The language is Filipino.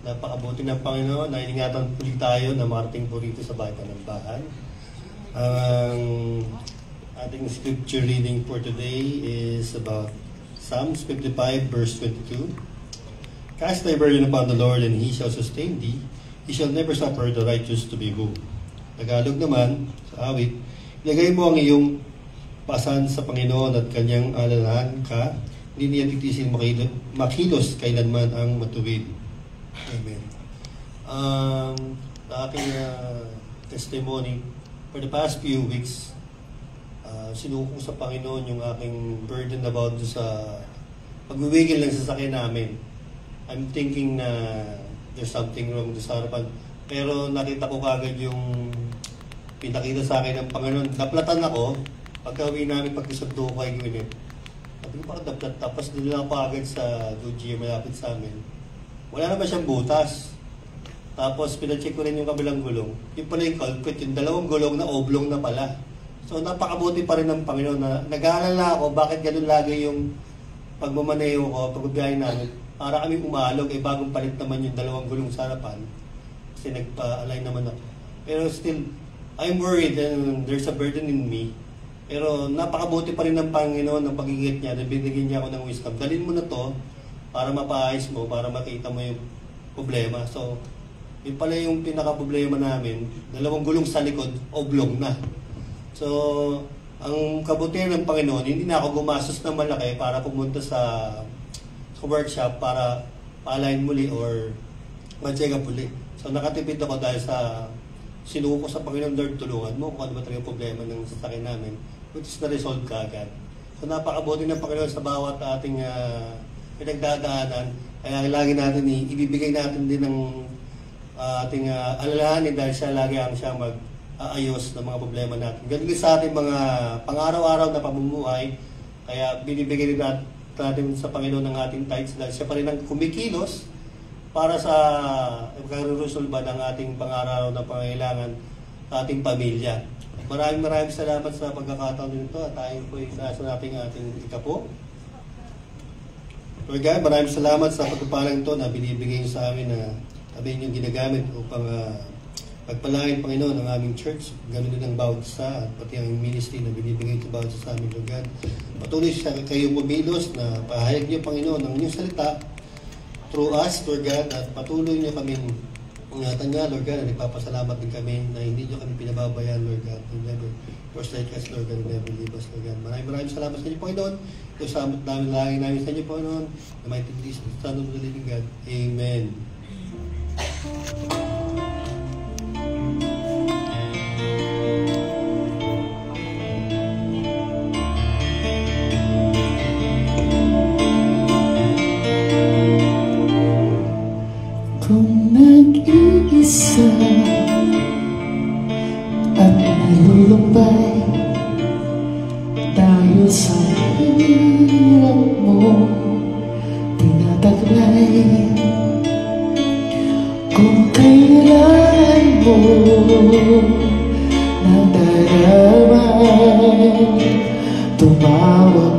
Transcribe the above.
Napakabuti ng Panginoon na iningatan po tayo na marating po rito sa Bahay Panambahan. Ang ating scripture reading for today is about Psalms 55 verse 22. Cast thy burden upon the Lord and He shall sustain thee. He shall never suffer the righteous to be moved. Tagalog naman, sa awit, ilagay mo ang iyong pasan sa Panginoon at kanyang alalahan ka, hindi niya titisin makilos kailanman ang matuwid. Amen. Aking testimony, for the past few weeks, sinuko sa Panginoon yung aking burden about sa pagwiwigil ng sasakyan namin. I'm thinking na there's something wrong sa harapan. Pero nakita ko kagad yung pinakita sa akin ng Panginoon. Naplatan ako, pagka-uwi namin pag-isagdo ko kay Gwyneth. Sabi ko parang naplat, tapos nila ako agad sa Doji, malapit sa amin. Wala naman siyang butas. Tapos pinacheck ko rin yung kabilang gulong. Yung pala yung culprit, yung dalawang gulong na oblong na pala. So napakabuti pa rin ng Panginoon na nag-aalala ako bakit ganun lagi yung pagmamaneho ko, pagbiyahe namin. Para kami umalog, bagong palit naman yung dalawang gulong sa harapan. Kasi nagpa-align naman ako. Pero still, I'm worried and there's a burden in me. Pero napakabuti pa rin ng Panginoon ng pag-ingat niya na binigyan niya ako ng wisdom. Dalhin mo na to para mapaayos mo, para makita mo yung problema. So, yun pala yung pinaka-problema namin. Dalawang gulong sa likod, oblong na. So, ang kabutihan ng Panginoon, hindi na ako gumastos ng malaki para pumunta sa workshop para pa-align muli or ma-check up muli. So, nakatipid ako dahil sa sinuko ko sa Panginoon, Lord, tulungan mo kung ano ba talaga yung problema ng sasakyan namin, which is na-resolve kaagad. So, napakabuti ng Panginoon sa bawat ating pinagdadaanan. Kaya lagi natin ibibigay natin din ng ating alalahanin dahil siya lagi ang siya mag-aayos ng mga problema natin. Ganun din sa ating mga pang-araw-araw na pamumuhay. Kaya binibigay rin natin sa Panginoon ng ating tithes dahil siya pa rin ang kumikilos para sa pagkaresolba ng ating pang-araw na pangailangan sa ating pamilya. Maraming salamat sa pagkakataon nito at tayo po nasa nating ikapo. Lord God, maraming salamat sa pagpapalang ito na binibigay niyo sa amin na sabihin yung ginagamit upang pagpalain, Panginoon, ang aming church. Ganun din ang bawat isa at pati ang ministry na binibigay ito bawat sa amin, Lord God. Patuloy siya kayong bumilos na pahayag niyo, Panginoon, ang inyong salita through us, Lord God, at patuloy niyo kaming ingatan niya, Lord God, at nagpapasalamat din kami na hindi niyo kami pinababayaan, Lord God. You never forsake us, Lord God, never leave us, Lord God. Maraming salamat sa inyo, Panginoon. Ito sa namin namin sa inyo, Panginoon. Na may tiglis, Son of the living God. Amen. Kung nag-iisa at nalulumbay dahil sa hirap mo tinataglay, kung kailan mo nagdaraman, tumawag